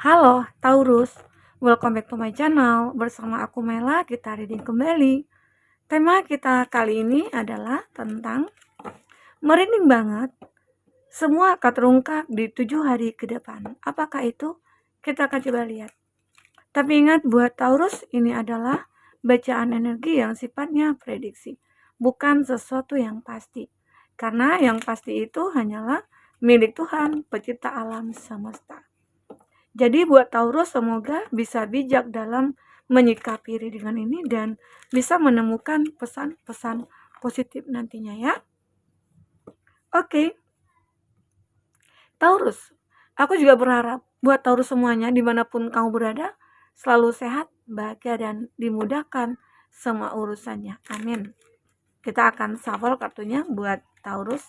Halo Taurus, welcome back to my channel. Bersama aku Mela, kita reading kembali. Tema kita kali ini adalah tentang merinding banget. Semua akan terungkap di 7 hari ke depan. Apakah itu? Kita akan coba lihat. Tapi ingat buat Taurus, ini adalah bacaan energi yang sifatnya prediksi, bukan sesuatu yang pasti. Karena yang pasti itu hanyalah milik Tuhan, pencipta alam semesta. Jadi buat Taurus semoga bisa bijak dalam menyikapi readingan ini dan bisa menemukan pesan-pesan positif nantinya ya. Oke, Taurus, aku juga berharap buat Taurus semuanya dimanapun kamu berada selalu sehat, bahagia dan dimudahkan semua urusannya. Amin. Kita akan shuffle kartunya buat Taurus.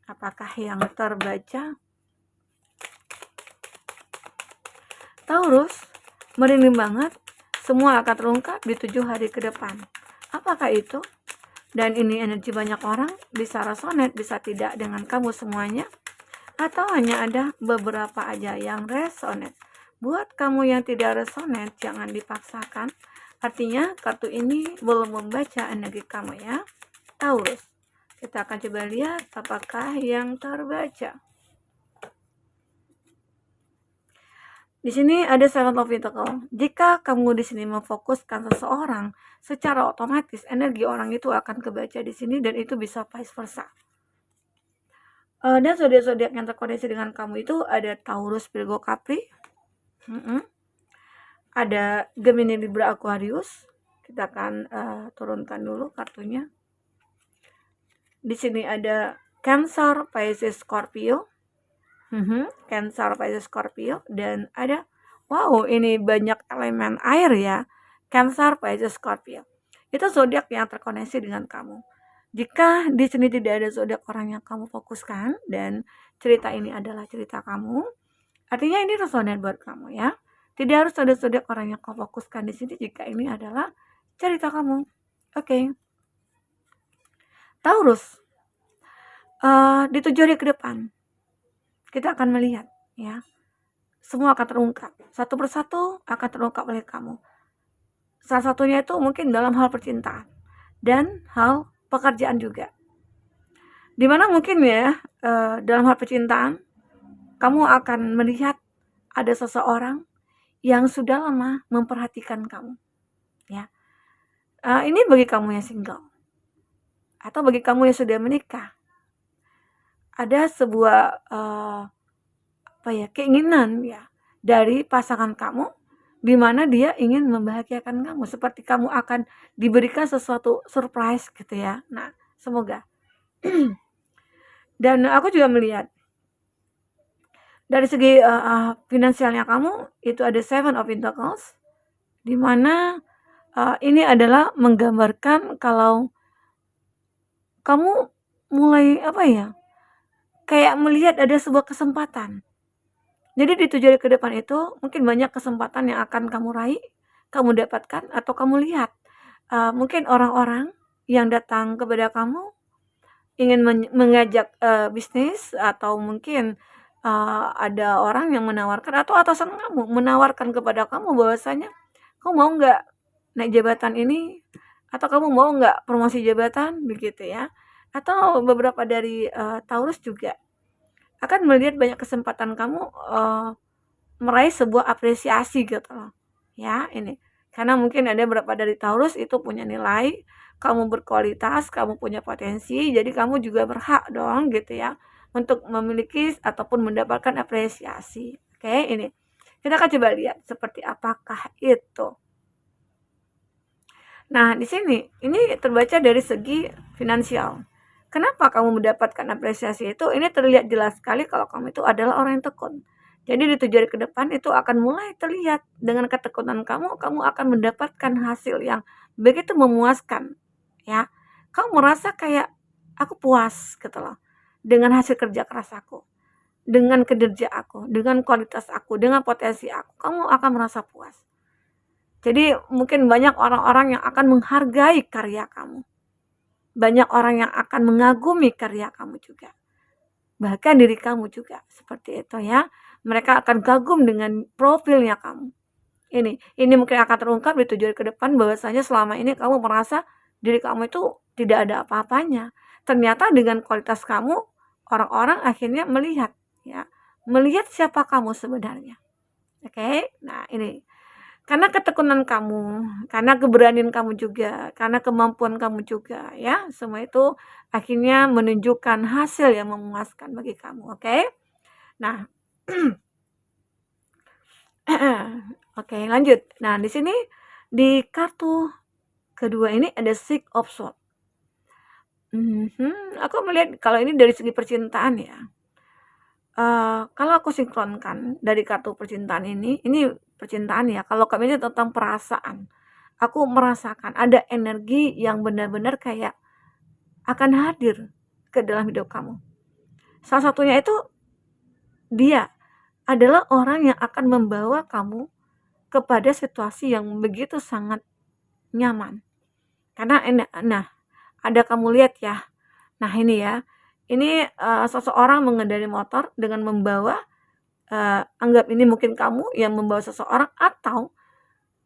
Apakah yang terbaca? Taurus, merinding banget, semua akan terungkap di 7 hari ke depan. Apakah itu? Dan ini energi banyak orang, bisa resonate, bisa tidak dengan kamu semuanya, atau hanya ada beberapa aja yang resonate. Buat kamu yang tidak resonate, jangan dipaksakan. Artinya kartu ini belum membaca energi kamu ya, Taurus. Kita akan coba lihat apakah yang terbaca. Di sini ada Seven of Pentacles. Jika kamu di sini memfokuskan seseorang, secara otomatis energi orang itu akan kebaca di sini dan itu bisa vice versa. Dan zodiak-zodiak yang terkoneksi dengan kamu itu ada Taurus, Virgo, Capri. Ada Gemini, Libra, Aquarius. Kita akan turunkan dulu kartunya. Di sini ada Cancer, Pisces, Scorpio. Cancer, Pisces, Scorpio, dan ada ini banyak elemen air ya. Cancer, Pisces, Scorpio. Itu zodiak yang terkoneksi dengan kamu. Jika di sini tidak ada zodiak orang yang kamu fokuskan dan cerita ini adalah cerita kamu, artinya ini resonate buat kamu ya. Tidak harus ada zodiak orang yang kamu fokuskan di sini jika ini adalah cerita kamu. Oke. Taurus, di 7 hari ke depan kita akan melihat ya, semua akan terungkap, satu persatu akan terungkap oleh kamu. Salah satunya itu mungkin dalam hal percintaan dan hal pekerjaan juga, dimana mungkin ya dalam hal percintaan kamu akan melihat ada seseorang yang sudah lama memperhatikan kamu ya. Ini bagi kamu yang single atau bagi kamu yang sudah menikah, ada sebuah keinginan ya dari pasangan kamu, di mana dia ingin membahagiakan kamu, seperti kamu akan diberikan sesuatu surprise gitu ya. Nah, semoga. Dan aku juga melihat dari segi finansialnya kamu itu ada Seven of Pentacles, di mana ini adalah menggambarkan kalau kamu mulai kayak melihat ada sebuah kesempatan. Jadi di 7 hari ke depan itu mungkin banyak kesempatan yang akan kamu raih, kamu dapatkan atau kamu lihat. Mungkin orang-orang yang datang kepada kamu ingin mengajak bisnis, atau mungkin ada orang yang menawarkan atau atasan kamu menawarkan kepada kamu bahwasanya kamu mau nggak naik jabatan ini, atau kamu mau nggak promosi jabatan begitu ya. Atau beberapa dari Taurus juga akan melihat banyak kesempatan kamu meraih sebuah apresiasi gitu loh ya. Ini karena mungkin ada beberapa dari Taurus itu punya nilai, kamu berkualitas, kamu punya potensi, jadi kamu juga berhak dong gitu ya untuk memiliki ataupun mendapatkan apresiasi. Oke, ini kita akan coba lihat seperti apakah itu. Nah, di sini ini terbaca dari segi finansial. Kenapa kamu mendapatkan apresiasi itu? Ini terlihat jelas sekali kalau kamu itu adalah orang yang tekun. Jadi di 7 hari ke depan itu akan mulai terlihat dengan ketekunan kamu akan mendapatkan hasil yang begitu memuaskan ya. Kamu merasa kayak aku puas gitu loh dengan hasil kerja keras aku, dengan kinerja aku, dengan kualitas aku, dengan potensi aku. Kamu akan merasa puas. Jadi mungkin banyak orang-orang yang akan menghargai karya kamu. Banyak orang yang akan mengagumi karya kamu juga. Bahkan diri kamu juga seperti itu ya. Mereka akan kagum dengan profilnya kamu. Ini mungkin akan terungkap di 7 hari ke depan bahwasanya selama ini kamu merasa diri kamu itu tidak ada apa-apanya. Ternyata dengan kualitas kamu, orang-orang akhirnya melihat, ya, melihat siapa kamu sebenarnya. Oke? Nah, ini karena ketekunan kamu, karena keberanian kamu juga, karena kemampuan kamu juga, ya, semua itu akhirnya menunjukkan hasil yang memuaskan bagi kamu, oke? Nah, oke, lanjut. Nah, di sini di kartu kedua ini ada Six of Swords. Aku melihat kalau ini dari segi percintaan ya. Kalau aku sinkronkan dari kartu percintaan ini percintaan ya. Kalau kami ini tentang perasaan. Aku merasakan ada energi yang benar-benar kayak akan hadir ke dalam hidup kamu. Salah satunya itu dia adalah orang yang akan membawa kamu kepada situasi yang begitu sangat nyaman. Karena ada kamu lihat ya. Nah, ini ya. Ini seseorang mengendarai motor dengan membawa anggap ini mungkin kamu yang membawa seseorang atau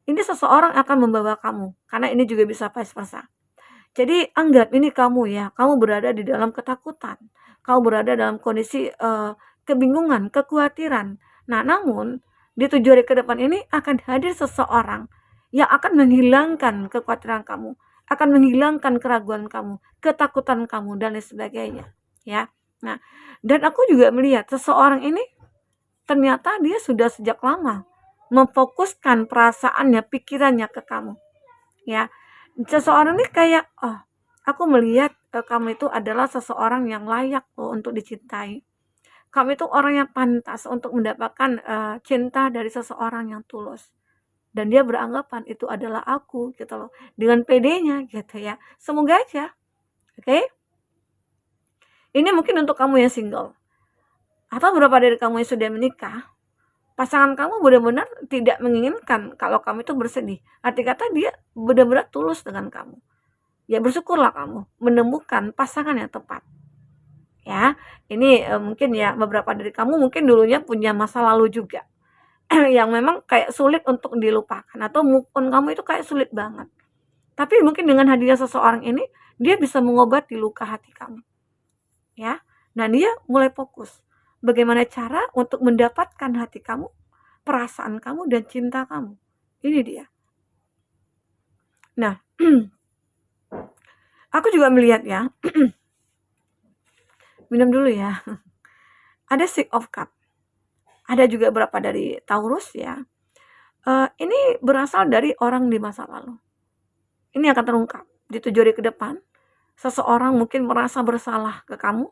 ini seseorang akan membawa kamu. Karena ini juga bisa vice versa. Jadi anggap ini kamu ya, kamu berada di dalam ketakutan. Kamu berada dalam kondisi kebingungan, kekhawatiran. Nah, namun di 7 hari ke depan ini akan hadir seseorang yang akan menghilangkan kekhawatiran kamu, akan menghilangkan keraguan kamu, ketakutan kamu dan lain sebagainya, ya. Nah, dan aku juga melihat seseorang ini ternyata dia sudah sejak lama memfokuskan perasaannya, pikirannya ke kamu, ya. Seseorang ini kayak, oh, aku melihat kamu itu adalah seseorang yang layak loh untuk dicintai. Kamu itu orang yang pantas untuk mendapatkan cinta dari seseorang yang tulus. Dan dia beranggapan itu adalah aku gitu loh. Dengan pedenya gitu ya. Semoga aja. Oke? Ini mungkin untuk kamu yang single. Atau beberapa dari kamu yang sudah menikah. Pasangan kamu benar-benar tidak menginginkan kalau kamu itu bersedih. Arti kata dia benar-benar tulus dengan kamu. Ya bersyukurlah kamu menemukan pasangan yang tepat. Ya, ini mungkin ya beberapa dari kamu mungkin dulunya punya masa lalu juga yang memang kayak sulit untuk dilupakan atau move on kamu itu kayak sulit banget. Tapi mungkin dengan hadirnya seseorang ini dia bisa mengobati luka hati kamu. Ya. Nah, dia mulai fokus bagaimana cara untuk mendapatkan hati kamu, perasaan kamu dan cinta kamu. Ini dia. Nah, aku juga melihat ya. Minum dulu ya. Ada Six of Cups. Ada juga berapa dari Taurus ya. Ini berasal dari orang di masa lalu. Ini akan terungkap di 7 hari ke depan. Seseorang mungkin merasa bersalah ke kamu.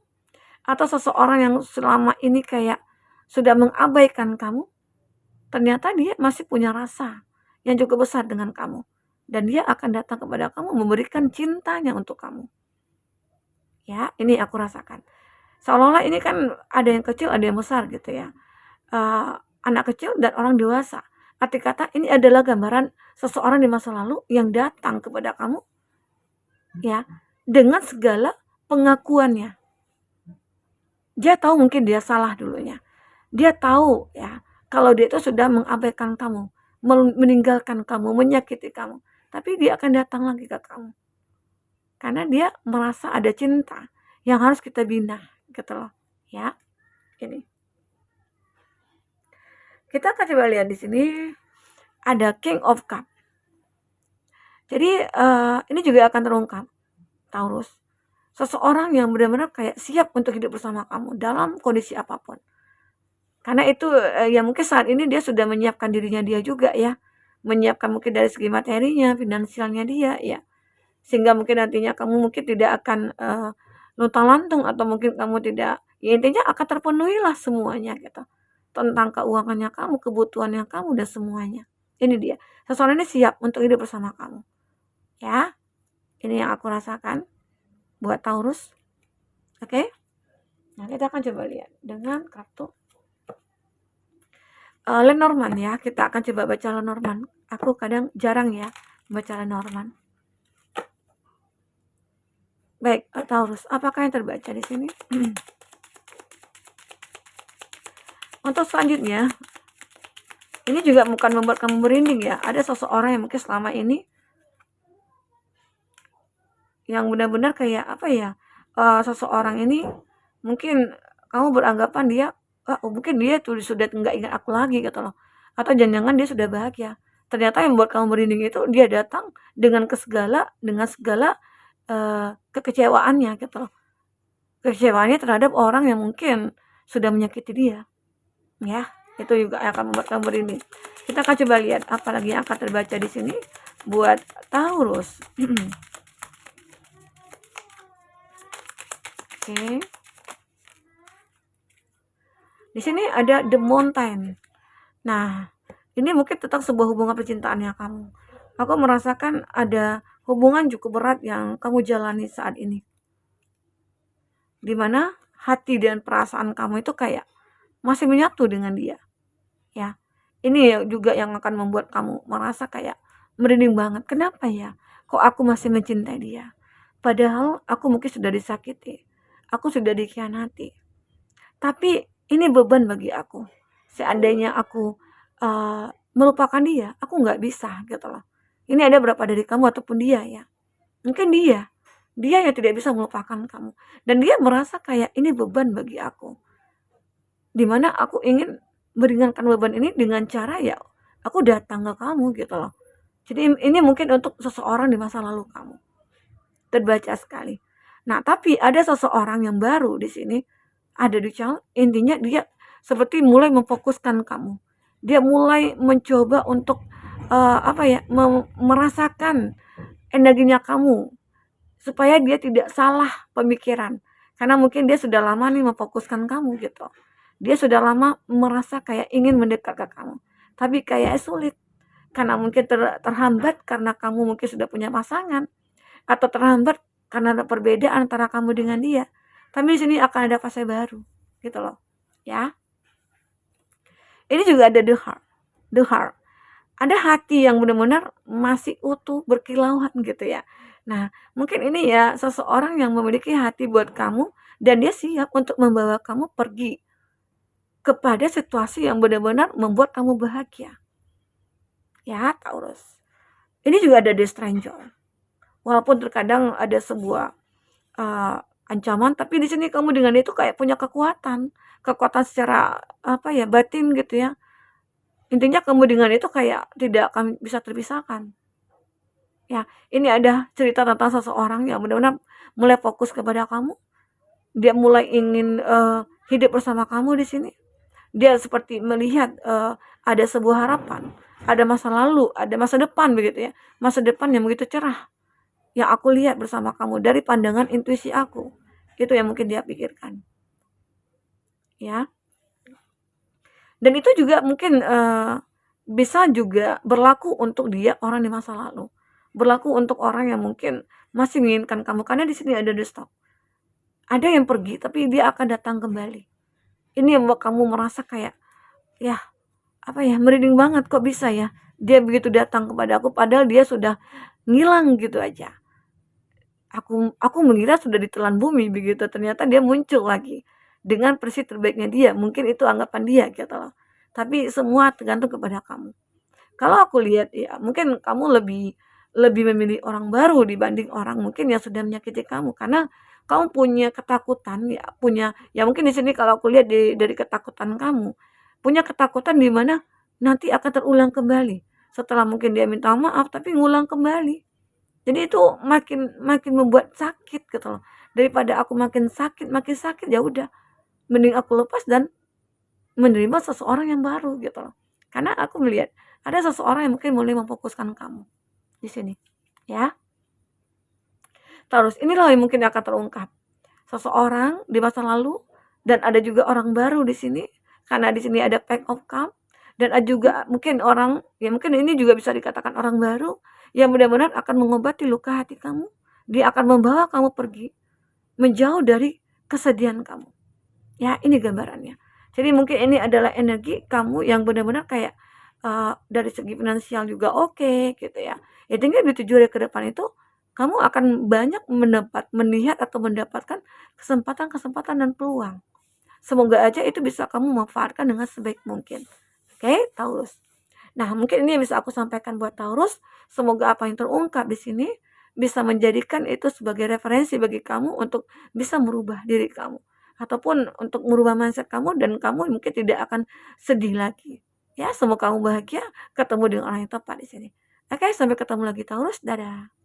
Atau seseorang yang selama ini kayak sudah mengabaikan kamu. Ternyata dia masih punya rasa yang cukup besar dengan kamu. Dan dia akan datang kepada kamu memberikan cintanya untuk kamu. Ya, ini aku rasakan. Seolah-olah ini kan ada yang kecil, ada yang besar gitu ya. Anak kecil dan orang dewasa. Arti kata ini adalah gambaran seseorang di masa lalu yang datang kepada kamu ya dengan segala pengakuannya. Dia tahu mungkin dia salah dulunya. Dia tahu ya kalau dia itu sudah mengabaikan kamu, meninggalkan kamu, menyakiti kamu. Tapi dia akan datang lagi ke kamu. Karena dia merasa ada cinta yang harus kita bina gitu loh. Ya. Ini. Kita akan coba lihat di sini ada King of Cup. Jadi ini juga akan terungkap Taurus. Seseorang yang benar-benar kayak siap untuk hidup bersama kamu dalam kondisi apapun. Karena itu ya mungkin saat ini dia sudah menyiapkan dirinya dia juga ya. Menyiapkan mungkin dari segi materinya, finansialnya dia ya. Sehingga mungkin nantinya kamu mungkin tidak akan luntang-lantung atau mungkin kamu tidak, ya intinya akan terpenuhi lah semuanya gitu. Tentang keuangannya kamu, kebutuhannya kamu dan semuanya. Ini dia. Seseorang ini siap untuk hidup bersama kamu. Ya. Ini yang aku rasakan buat Taurus. Oke? Nah, kita akan coba lihat dengan kartu Lenormand ya. Kita akan coba baca Lenormand. Aku kadang jarang ya baca Lenormand. Baik, Taurus, apakah yang terbaca di sini? Untuk selanjutnya, ini juga bukan membuat kamu merinding ya. Ada seseorang yang mungkin selama ini yang benar-benar kayak apa ya? Seseorang ini mungkin kamu beranggapan dia, mungkin dia tuh sudah nggak ingat aku lagi gitu loh. Atau jangan-jangan dia sudah bahagia. Ternyata yang membuat kamu merinding itu dia datang dengan segala kekecewaannya gitu loh. Kekecewaannya terhadap orang yang mungkin sudah menyakiti dia. Ya, itu juga akan membuat kamu merinding. Kita akan coba lihat apa lagi yang akan terbaca di sini buat Taurus. Oke. Di sini ada The Mountain. Nah, ini mungkin tentang sebuah hubungan percintaannya kamu. Aku merasakan ada hubungan cukup berat yang kamu jalani saat ini. Dimana hati dan perasaan kamu itu kayak masih menyatu dengan dia. Ya, ini juga yang akan membuat kamu merasa kayak merinding banget. Kenapa ya? Kok aku masih mencintai dia? Padahal aku mungkin sudah disakiti. Aku sudah dikhianati. Tapi ini beban bagi aku. Seandainya aku melupakan dia, aku nggak bisa gitu loh. Ini ada berapa dari kamu ataupun dia ya? Mungkin dia yang tidak bisa melupakan kamu. Dan dia merasa kayak ini beban bagi aku. Dimana aku ingin meringankan beban ini dengan cara ya aku datang ke kamu gitu loh. Jadi ini mungkin untuk seseorang di masa lalu kamu. Terbaca sekali. Nah, tapi ada seseorang yang baru di sini ada di channel, intinya dia seperti mulai memfokuskan kamu. Dia mulai mencoba untuk apa ya, merasakan energinya kamu supaya dia tidak salah pemikiran. Karena mungkin dia sudah lama nih memfokuskan kamu gitu. Dia sudah lama merasa kayak ingin mendekat ke kamu. Tapi kayak sulit. Karena mungkin terhambat karena kamu mungkin sudah punya pasangan. Atau terhambat karena ada perbedaan antara kamu dengan dia. Tapi di sini akan ada fase baru. Gitu loh. Ya. Ini juga ada the heart. The heart. Ada hati yang benar-benar masih utuh, berkilauan gitu ya. Nah, mungkin ini ya seseorang yang memiliki hati buat kamu dan dia siap untuk membawa kamu pergi kepada situasi yang benar-benar membuat kamu bahagia. Ya, Taurus. Ini juga ada the stranger. Walaupun terkadang ada sebuah ancaman, tapi di sini kamu dengan itu kayak punya kekuatan secara apa ya, batin gitu ya. Intinya kamu dengan itu kayak tidak akan bisa terpisahkan. Ya, ini ada cerita tentang seseorang yang benar-benar mulai fokus kepada kamu. Dia mulai ingin hidup bersama kamu di sini. Dia seperti melihat ada sebuah harapan, ada masa lalu, ada masa depan begitu ya. Masa depan yang begitu cerah. Yang aku lihat bersama kamu dari pandangan intuisi aku. Itu yang mungkin dia pikirkan. Ya. Dan itu juga mungkin bisa juga berlaku untuk dia orang di masa lalu. Berlaku untuk orang yang mungkin masih menginginkan kamu karena di sini ada the stop. Ada yang pergi tapi dia akan datang kembali. Ini yang membuat kamu merasa kayak ya apa ya, merinding banget, kok bisa ya dia begitu datang kepada aku padahal dia sudah ngilang gitu aja. Aku mengira sudah ditelan bumi begitu, ternyata dia muncul lagi dengan versi terbaiknya dia. Mungkin itu anggapan dia gitu loh. Tapi semua tergantung kepada kamu. Kalau aku lihat ya mungkin kamu lebih memilih orang baru dibanding orang mungkin yang sudah menyakiti kamu karena kamu punya ketakutan ya mungkin di sini kalau aku lihat dari ketakutan kamu, punya ketakutan di mana nanti akan terulang kembali. Setelah mungkin dia minta maaf tapi ngulang kembali. Jadi itu makin membuat sakit gitu loh. Daripada aku makin sakit ya udah mending aku lepas dan menerima seseorang yang baru gitu loh. Karena aku melihat ada seseorang yang mungkin mulai memfokuskan kamu di sini, ya. Terus inilah yang mungkin akan terungkap. Seseorang di masa lalu dan ada juga orang baru di sini karena di sini ada pack of cup dan ada juga mungkin orang ya mungkin ini juga bisa dikatakan orang baru yang benar-benar akan mengobati luka hati kamu. Dia akan membawa kamu pergi menjauh dari kesedihan kamu. Ya, ini gambarannya. Jadi mungkin ini adalah energi kamu yang benar-benar kayak dari segi finansial juga oke gitu ya. Ya tinggal di 7 hari ke depan itu kamu akan banyak melihat atau mendapatkan kesempatan-kesempatan dan peluang. Semoga aja itu bisa kamu manfaatkan dengan sebaik mungkin. Oke, Taurus. Nah, mungkin ini yang bisa aku sampaikan buat Taurus. Semoga apa yang terungkap di sini bisa menjadikan itu sebagai referensi bagi kamu untuk bisa merubah diri kamu ataupun untuk merubah mindset kamu dan kamu mungkin tidak akan sedih lagi. Ya, semoga kamu bahagia ketemu dengan orang yang tepat di sini. Oke, sampai ketemu lagi Taurus. Dadah.